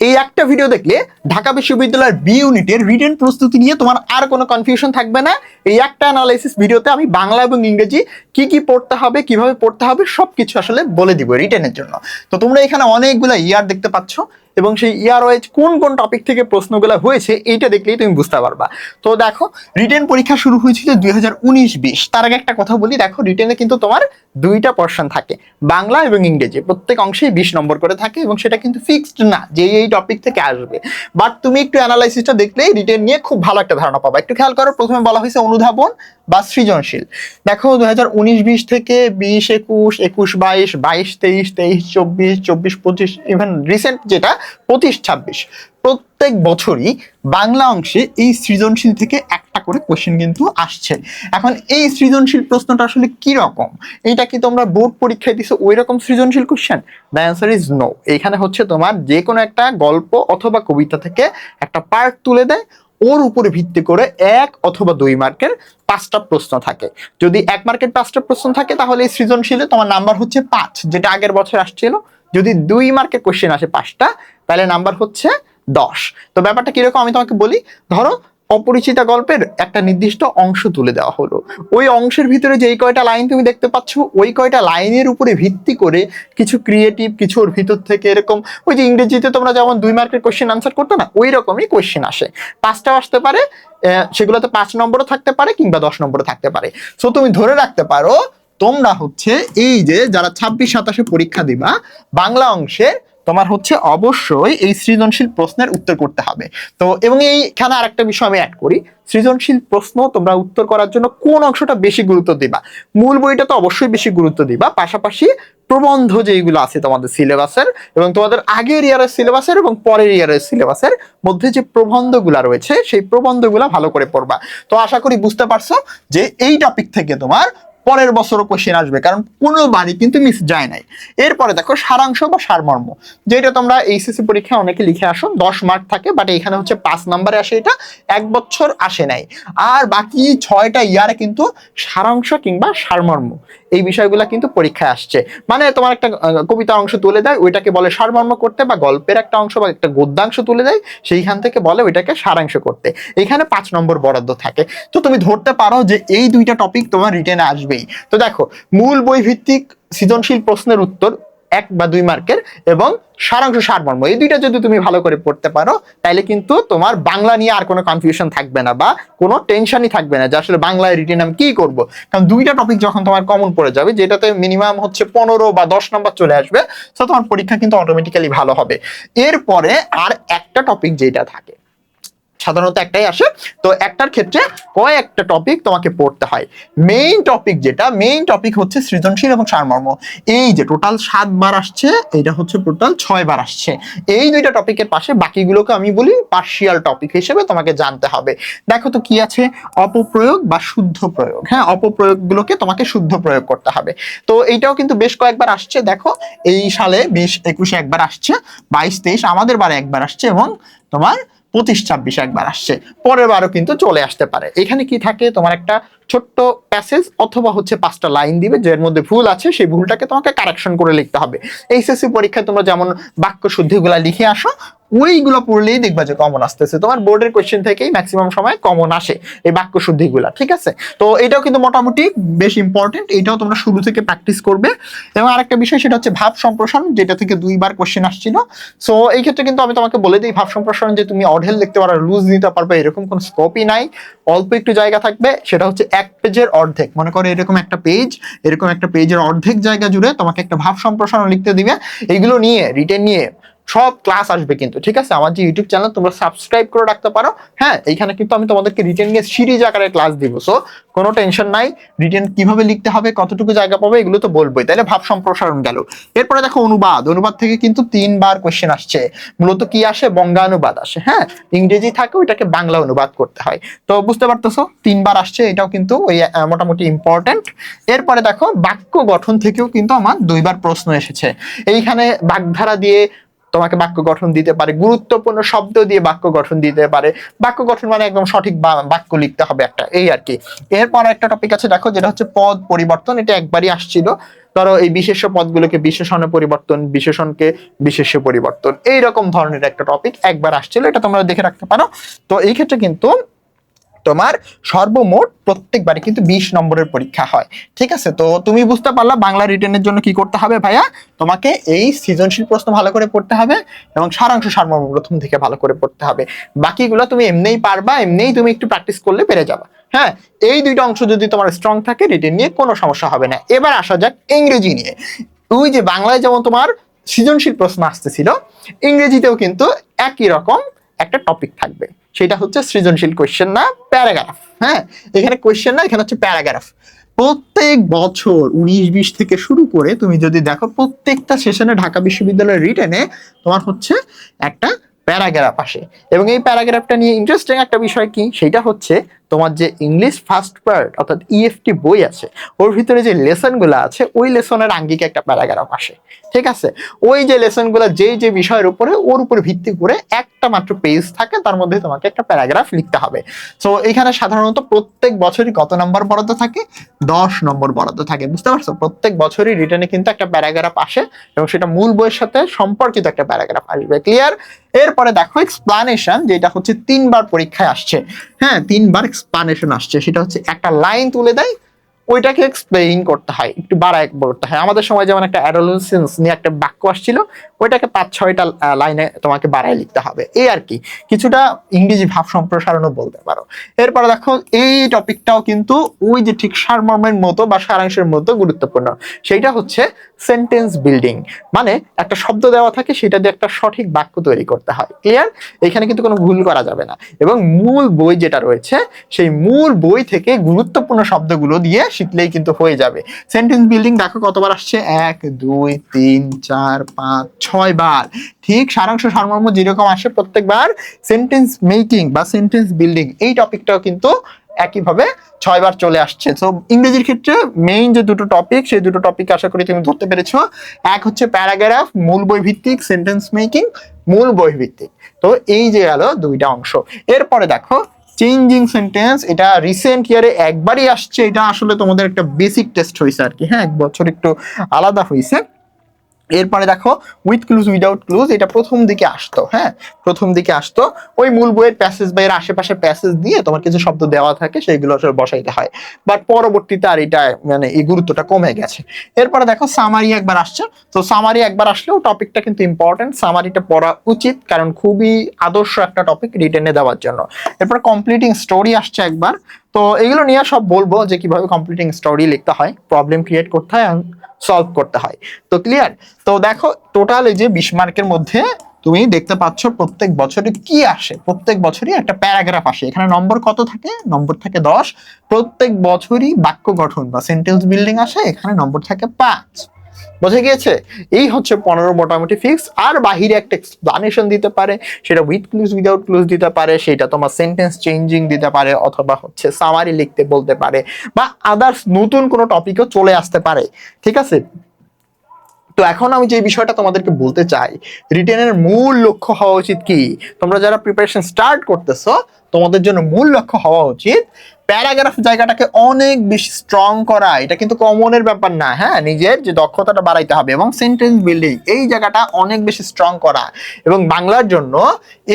এই একটা ভিডিও দেখলে ঢাকা বিশ্ববিদ্যালয়ের বি ইউনিটের রিটেন প্রস্তুতি নিয়ে তোমার আর কোনো কনফিউশন থাকবে না। এই একটা অ্যানালাইসিস ভিডিওতে আমি বাংলা এবং ইংরেজি কি কি পড়তে হবে, কিভাবে পড়তে হবে সবকিছু আসলে বলে দিব রিটেনের জন্য। তো তোমরা এখানে অনেকগুলো ইয়ার দেখতে পাচ্ছ এবং সেই ইয়ার ওয়াইজ কোন কোন টপিক থেকে প্রশ্নগুলো হয়েছে এইটা দেখলেই তুমি বুঝতে পারবা। তো দেখো, রিটেন পরীক্ষা শুরু হয়েছিল 2019-20। তার আগে একটা কথা বলি, দেখো রিটেনে কিন্তু তোমার দুইটা পোরশন থাকে, বাংলা এবং ইংরেজি। প্রত্যেক অংশেই 20 নম্বর করে থাকে এবং সেটা কিন্তু ফিক্সড না যে এই টপিক থেকে আসবে। বাট তুমি একটু অ্যানালাইসিসটা দেখলেই রিটেন নিয়ে খুব ভালো একটা ধারণা পাবা। একটু খেয়াল করো, প্রথমে বলা হয়েছে অনুধাবন বা সৃজনশীল। দেখো 2019-20 থেকে 20-21, 21-22, 22-23, 23-24, 24-25, ইভেন রিসেন্ট যেটা 25-26, প্রত্যেক বছরই বাংলা অংশে এই সৃজনশীল থেকে একটা করে কোশ্চেন কিন্তু আসছে। এখন এই সৃজনশীল প্রশ্নটা আসলে কি রকম, এইটা কি তোমরা বোর্ড পরীক্ষায় দিছো ওই রকম সৃজনশীল question? The answer is no. এইখানে হচ্ছে তোমার যে কোনো একটা গল্প অথবা কবিতা থেকে একটা পার্ট তুলে দেয়, ওর উপরে ভিত্তি করে 1 অথবা 2 মার্কের 5টা প্রশ্ন থাকে। যদি 1 মার্কের 5টা প্রশ্ন থাকে তাহলে এই সৃজনশীলে তোমার নাম্বার হচ্ছে 5, যেটা আগের বছর আসছিল। যদি 2 মার্কের কোশ্চেন আসে 5টা, তাহলে নাম্বার হচ্ছে 10। তো ব্যাপারটা কিরকম আমি তোমাকে বলি। ধরো অপরিচিতা গল্পের একটা নির্দিষ্ট অংশ তুলে দেওয়া হলো, ওই অংশের ভিতরে যেই কয়টা লাইন তুমি দেখতে পাচ্ছ, ওই কয়টা লাইনের উপরে ভিত্তি করে কিছু ক্রিয়েটিভ কিছু ওর ভিতর থেকে এরকম, ওই যে ইংরেজিতে তোমরা যেমন 2 মার্কের কোশ্চেন আনসার করতো না, ওই রকমই কোশ্চেন আসে। 5টাও আসতে পারে, সেগুলোতে 5 নম্বরও থাকতে পারে কিংবা 10 নম্বরও থাকতে পারে। সো তুমি ধরে রাখতে পারো তোমরা হচ্ছে এই যে যারা 26-27 পরীক্ষা দিবা বাংলা অংশে, তোমার হচ্ছে অবশ্যই এই সৃজনশীল প্রশ্নের উত্তর করতে হবে। তো এবং এইখানে আরেকটা বিষয় আমি অ্যাড করি, সৃজনশীল প্রশ্ন তোমরা উত্তর করার জন্য কোন অংশটা বেশি গুরুত্ব দিবা? মূল বইটা তো অবশ্যই বেশি গুরুত্ব দিবা, পাশাপাশি প্রবন্ধ যেগুলো আছে তোমাদের সিলেবাসের এবং তোমাদের আগের ইয়ারের সিলেবাসের এবং পরের ইয়ারের সিলেবাসের মধ্যে যে প্রবন্ধগুলো রয়েছে সেই প্রবন্ধগুলো ভালো করে পড়বা। তো আশা করি বুঝতে পারছো যে এই টপিক থেকে তোমার পরের বছরও কোশ্চেন আসবে, কারণ কোনোবারই কিন্তু মিস যায় নাই। এরপরে দেখো সারাংশ বা সারমর্ম, যেটা তোমরা এইচএসসি পরীক্ষায় অনেকে লিখে আসো, 10 মার্ক থাকে, বাট এখানে হচ্ছে 5 নম্বরে আসে, এটা 1 বছর আসে নাই। আর বাকি 6টা ইয়ারে কিন্তু সারাংশ কিংবা সারমর্ম এই বিষয়গুলো কিন্তু পরীক্ষায় আসছে। মানে তোমার একটা কবিতা অংশ তুলে দেয়, ওইটাকে বলে সারমর্ম করতে, বা গল্পের একটা অংশ বা একটা গদ্যাংশ তুলে দেয়, সেইখান থেকে বলে ওইটাকে সারাংশ করতে। এখানে 5 নম্বর বরাদ্দ থাকে। তো তুমি ধরতে পারো যে এই দুইটা টপিক তোমার রিটেনে আসবেই। তো দেখো, মূল বই ভিত্তিক সৃজনশীল প্রশ্নের উত্তর 1 বা 2 মার্কের এবং সারাংশ সারমর্ম, এই দুইটা যদি তুমি ভালো করে পড়তে পারো, তাহলে কিন্তু তোমার বাংলা নিয়ে আর কোনো কনফিউশন থাকবে না বা কোনো টেনশনই থাকবে না যে আসলে বাংলায় রিটেন আমি কি করব। কারণ দুইটা টপিক যখন তোমার কমন পড়ে যাবে, যেটাতে মিনিমাম হচ্ছে 15 বা 10 নম্বর চলে আসবে, তো তোমার পরীক্ষা কিন্তু অটোমেটিক্যালি ভালো হবে। এরপরে আর একটা টপিক যেটা থাকে, সাধারণত একটাই আসে, তো একটার ক্ষেত্রে কয়েকটা টপিক তোমাকে পড়তে হয়। মেইন টপিক হচ্ছে সৃজনশীল এবং সারমর্ম। এই যে টোটাল 7 বার আসছে, এটা হচ্ছে টোটাল 6 বার আসছে। এই দুইটা টপিকের পাশে বাকিগুলোকে আমি বলি পার্শিয়াল টপিক হিসেবে তোমাকে জানতে হবে। দেখো তো কি আছে, অপপ্রয়োগ বা শুদ্ধ প্রয়োগ। হ্যাঁ, অপপ্রয়োগগুলোকে তোমাকে শুদ্ধ প্রয়োগ করতে হবে। তো এইটাও কিন্তু বেশ কয়েকবার আসছে। দেখো এই সালে 20-21 একবার আসছে, 22-23 আমাদের বারে একবার আসছে এবং তোমার 25-26 একবার আসছে। পরের বারও কিন্তু চলে আসতে পারে। এখানে কি থাকে, তোমার একটা ছোট্ট প্যাসেজ অথবা হচ্ছে 5টা লাইন দিবে, যার মধ্যে ভুল আছে সেই ভুলটাকে তোমাকে কারেকশন করে লিখতে হবে। এইচএসসি পরীক্ষায় তোমরা যেমন বাক্য শুদ্ধিগুলা লিখে আসো, ওইগুলো পড়লেই দেখবা যে কমন আসতেছে। তোমার বোর্ডের কোশ্চেন থেকেই ম্যাক্সিমাম সময় কমন আসে এই বাক্য শুদ্ধিগুলা, ঠিক আছে? তো এটাও কিন্তু মোটামুটি বেশ ইম্পর্টেন্ট, এটাও তোমরা শুরু থেকে প্র্যাকটিস করবে। এবং আরেকটা বিষয় সেটা হচ্ছে ভাব সম্প্রসারণ, যেটা থেকে 2 বার কোশ্চেন আসছিল। সো এই ক্ষেত্রে কিন্তু আমি তোমাকে বলে দিই, ভাব সম্প্রসারণ যে তুমি অঢেল লিখতে পারো, লুজ নিতে পারবে এরকম কোনো স্কোপই নাই। অল্প একটু জায়গা থাকবে, সেটা হচ্ছে 1 পেজের অর্ধেক। মনে করো এরকম একটা পেজ, এরকম একটা পেজের অর্ধেক জায়গা জুড়ে তোমাকে একটা ভাব সম্প্রসারণ লিখতে দিবে। এইগুলো নিয়ে রিটেন নিয়ে সব ক্লাস আসবে কিন্তু, ঠিক আছে? আমার যে ইউটিউব চ্যানেল তোমরা সাবস্ক্রাইব করে রাখতে পারো। হ্যাঁ, এইখানে কিন্তু আমি তোমাদেরকে রিটেন নিয়ে সিরিজ আকারে ক্লাস দিব। সো কোনো টেনশন নাই, রিটেন কিভাবে লিখতে হবে, কতটুকু জায়গা পাবে, এগুলো তো বলবোই। তাহলে ভাব সম্প্রসারণ গেল। এরপরে দেখো অনুবাদ থেকে কিন্তু 3 বার কোশ্চেন আসছে। মূলত কি আসে, বঙ্গানুবাদ আসে। হ্যাঁ, ইংরেজি থাকে, ওইটাকে বাংলা অনুবাদ করতে হয়। তো বুঝতে পারতেছো 3 বার আসছে, এটাও কিন্তু ওই মোটামুটি ইম্পর্টেন্ট। এরপরে দেখো বাক্য গঠন থেকেও কিন্তু আমার 2 বার প্রশ্ন এসেছে। এইখানে বাগধারা দিয়ে তোমাকে বাক্য গঠন দিতে পারে, গুরুত্বপূর্ণ শব্দ দিয়ে বাক্য গঠন দিতে পারে। বাক্য গঠন মানে একদম সঠিক বাক্য লিখতে হবে একটা, এই আর কি। এরপর একটা টপিক আছে দেখো, যেটা হচ্ছে পদ পরিবর্তন। এটা একবারই আসছিল, ধরো এই বিশেষ্য পদগুলোকে বিশেষণে পরিবর্তন, বিশেষণকে বিশেষ্য পরিবর্তন, এইরকম ধরনের একটা টপিক একবার আসছিল, এটা তোমরা দেখে রাখতে পারো। তো এই ক্ষেত্রে কিন্তু তোমার সর্বমোট প্রত্যেকবারই কিন্তু 20 নম্বরের পরীক্ষা হয়, ঠিক আছে। তো তুমি বুঝতে পারলা বাংলা রিটেনের জন্য কি করতে হবে ভাইয়া, তোমাকে এই সৃজনশীল প্রশ্ন ভালো করে পড়তে হবে এবং সারাংশ সারমর্ম প্রথম থেকে ভালো করে পড়তে হবে। বাকিগুলো তুমি এমনিই পারবা, এমনিই তুমি একটু প্র্যাকটিস করলে পেরে যাবা। হ্যাঁ, এই দুইটা অংশ যদি তোমার স্ট্রং থাকে, রিটেন নিয়ে কোনো সমস্যা হবে না। এবার আসা যাক ইংরেজি নিয়ে। ওই যে বাংলায় যেমন তোমার সৃজনশীল প্রশ্ন আসতেছিল, ইংরেজিতেও কিন্তু একই রকম একটা টপিক থাকবে, সেটা হচ্ছে সৃজনশীল কোয়েশ্চেন না প্যারাগ্রাফ। হ্যাঁ, এখানে কোয়েশ্চেন না, এখানে হচ্ছে প্যারাগ্রাফ। প্রত্যেক বছর 19-20 থেকে শুরু করে তুমি যদি দেখো, প্রত্যেকটা সেশনে ঢাকা বিশ্ববিদ্যালয়ের রিটেনে তোমার হচ্ছে একটা প্যারাগ্রাফ আসে। এবং এই প্যারাগ্রাফটা নিয়ে ইন্টারেস্টিং একটা বিষয় কি, সেটা হচ্ছে তোমার যে ইংলিশ ফার্স্ট পার্ট অর্থাৎ ইএফটি বই আছে, ওর ভিতরে যে লেসন গুলো আছে, ওই লেসনের আঙ্গিকে একটা প্যারাগ্রাফ আসে, ঠিক আছে। ওই যে লেসন গুলো যে যে বিষয়ের উপরে, ওর উপরে ভিত্তি করে একটা মাত্র পেজ থাকে, তার মধ্যে তোমাকে একটা প্যারাগ্রাফ লিখতে হবে। তো এখানে সাধারণত প্রত্যেক বছরই কত নম্বর বরাদ্দ থাকে, 10 নম্বর বরাদ্দ থাকে, বুঝতে পারছো। প্রত্যেক বছরই রিটার্নে কিন্তু একটা প্যারাগ্রাফ আসে এবং সেটা মূল বইয়ের সাথে সম্পর্কিত একটা প্যারাগ্রাফ আসবে, ক্লিয়ার। এরপরে দেখো এক্সপ্লানেশন, যেটা হচ্ছে 3 বার পরীক্ষায় আসছে। হ্যাঁ, 3 বার এক্সপ্লানেশন আসছে, সেটা হচ্ছে একটা লাইন তুলে দেয়, ওইটাকে এক্সপ্লেইন করতে হয়, একটু বাড়ায় বলতে হয়। আমাদের সময় যেমন একটা অ্যাডোলেসেন্স নিয়ে একটা বাক্য আসছিল, ওইটাকে 5-6টা লাইনে তোমাকে বাড়ায় লিখতে হবে, এই আর কি। কিছুটা ইংরেজি ভাব সম্প্রসারণও বলতে পারো। এরপরে দেখো এই টপিকটাও কিন্তু ওই যে ঠিক সারমর্মের মতো বা সারাংশের মতো গুরুত্বপূর্ণ, সেইটা হচ্ছে সেন্টেন্স বিল্ডিং। মানে একটা শব্দ দেওয়া থাকে, সেটা দিয়ে একটা সঠিক বাক্য তৈরি করতে হয়, ক্লিয়ার। এখানে কিন্তু কোনো ভুল করা যাবে না। এবং মূল বই যেটা রয়েছে, সেই মূল বই থেকে গুরুত্বপূর্ণ শব্দগুলো দিয়ে শিখলেই কিন্তু হয়ে যাবে। সেন্টেন্স বিল্ডিং দেখো কতবার আসছে, 1 2 3 4 5 6 বার। ঠিক সারাংশ সারমর্ম যেরকম আসে প্রত্যেকবার, সেন্টেন্স মেকিং বা সেন্টেন্স বিল্ডিং এই টপিকটাও কিন্তু একইভাবে 6 বার চলে আসছে। তো ইংরেজির ক্ষেত্রে মেইন যে দুটো টপিক, সেই দুটো টপিক আশা করি তুমি ধরতে পেরেছো। এক হচ্ছে প্যারাগ্রাফ মূল বই ভিত্তিক, সেন্টেন্স মেকিং মূল বই ভিত্তিক। তো এই যে গেল দুইটা অংশ। এরপরে দেখো চেঞ্জিং সেন্টেন্স, এটা রিসেন্ট ইয়ারে একবারই আসছে। এটা আসলে তোমাদের একটা বেসিক টেস্ট হয়েছে আর কি, হ্যাঁ, এক বছর একটু আলাদা হয়েছে। এরপরে দেখো উইথ ক্লুজ উইদাউট ক্লুজ, এটা প্রথম দিকে আসতো। হ্যাঁ, প্রথম দিকে আসতো, ওই মূল বইয়ের প্যাসেজ বা এর আশেপাশে প্যাসেজ দিয়ে তোমার কিছু শব্দ দেওয়া থাকে, সেইগুলো আসলে বসাইতে হয়। বাট পরবর্তীতে আর এটা মানে এই গুরুত্বটা কমে গেছে। এরপরে দেখো সামারি একবার আসছে। তো সামারি একবার আসলেও টপিকটা কিন্তু ইম্পর্টেন্ট, সামারিটা পড়া উচিত, কারণ খুবই আদর্শ একটা টপিক রিটেনে দেওয়ার জন্য। এরপর কমপ্লিটিং স্টোরি আসছে একবার। তো এগুলো নিয়ে সব বলবো যে কিভাবে কমপ্লিটিং স্টোরি লিখতে হয়, প্রবলেম ক্রিয়েট করতে হয়, সলভ করতে হয়। তো ক্লিয়ার। তো দেখো টোটাল এই যে 20 মার্কের মধ্যে তুমি দেখতে পাচ্ছ প্রত্যেক বছরে কি আসে, প্রত্যেক বছরই একটা প্যারাগ্রাফ আসে। এখানে নম্বর কত থাকে, নম্বর থাকে 10। প্রত্যেক বছরই বাক্য গঠন বা সেন্টেন্স বিল্ডিং আসে, এখানে নম্বর থাকে 5। বোঝা গিয়েছে? এই হচ্ছে 15 মোটামুটি ফিক্স। আর বাহিরে একটা এক্সপ্লানেশন দিতে পারে, সেটা উইথ ক্লুজ উইদাউট ক্লুজ দিতে পারে, সেটা তোমার সেন্টেন্স চেঞ্জিং দিতে পারে, অথবা হচ্ছে সামারি লিখতে বলতে পারে, বা আদার্স নতুন কোনো টপিকও চলে আসতে পারে, ঠিক আছে। তো এখন আমি যে বিষয়টা তোমাদেরকে বলতে চাই, রিটেনের মূল লক্ষ্য হওয়া উচিত কি, তোমরা যারা প্রিপারেশন স্টার্ট করতেছো, তোমাদের জন্য মূল লক্ষ্য হওয়া উচিত প্যারাগ্রাফ জায়গাটাকে অনেক বেশি স্ট্রং করা। এটা কিন্তু কমনের ব্যাপার না, হ্যাঁ, নিজের যে দক্ষতাটা বাড়াইতে হবে। এবং সেন্টেন্স বিল্ডিং এই জায়গাটা অনেক বেশি স্ট্রং করা। এবং বাংলার জন্য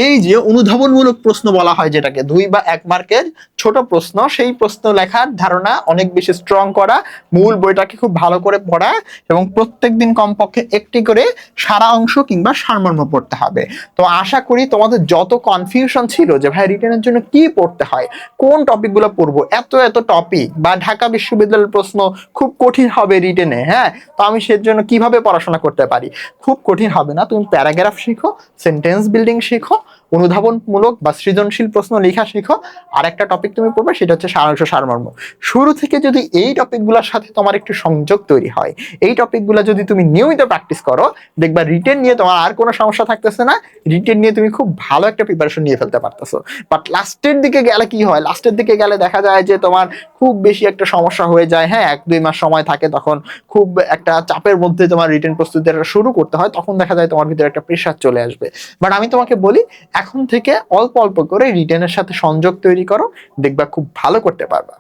এই যে অনুধাবনমূলক প্রশ্ন বলা হয়, যেটাকে 2 বা 1 মার্কের ছোট প্রশ্ন, সেই প্রশ্ন লেখার ধারণা অনেক বেশি স্ট্রং করা, মূল বইটাকে খুব ভালো করে পড়া, এবং প্রত্যেকদিন কমপক্ষে একটি করে সারা অংশ কিংবা সারমর্ম পড়তে হবে। তো আশা করি তোমাদের যত কনফিউশন ছিল যে ভাই রিটেনের জন্য কি পড়তে হয়, কোন টপিকগুলো পড়বো, এত এত টপিক, বা ঢাকা বিশ্ববিদ্যালয়ের প্রশ্ন খুব কঠিন হবে রিটেনে, হ্যাঁ, তো আমি সেজন্য কিভাবে পড়াশোনা করতে পারি, খুব কঠিন হবে না। তুমি প্যারাগ্রাফ শিখো, সেন্টেন্স বিল্ডিং শিখো, অনুধাবনমূলক বা সৃজনশীল প্রশ্ন লেখা শিখো। আর একটা টপিক তুমি পড়বে, সেটা হচ্ছে সারাংশ সারমর্ম। শুরু থেকে যদি এই টপিকগুলোর সাথে তোমার একটু সংযোগ তৈরি হয়, এই টপিকগুলো যদি তুমি নিয়মিত প্র্যাকটিস করো, দেখবা রিটেন নিয়ে তোমার আর কোনো সমস্যা থাকতেছে না। রিটেন নিয়ে তুমি খুব ভালো একটা প্রিপারেশন নিয়ে ফেলতে পারতেছো। বাট লাস্টের দিকে গেলে কি হয়, লাস্টের দিকে গেলে দেখা যায় যে তোমার খুব বেশি একটা সমস্যা হয়ে যায়। হ্যাঁ, 1-2 মাস সময় থাকে, তখন খুব একটা চাপের মধ্যে তোমার রিটেন প্রস্তুতিটা শুরু করতে হয়, তখন দেখা যায় তোমার ভিতরে একটা প্রেশার চলে আসবে। বাট আমি তোমাকে বলি, এখন থেকে অল্প অল্প করে রিটেনের সাথে সংযোগ তৈরি করো, দেখবা খুব ভালো করতে পারবা।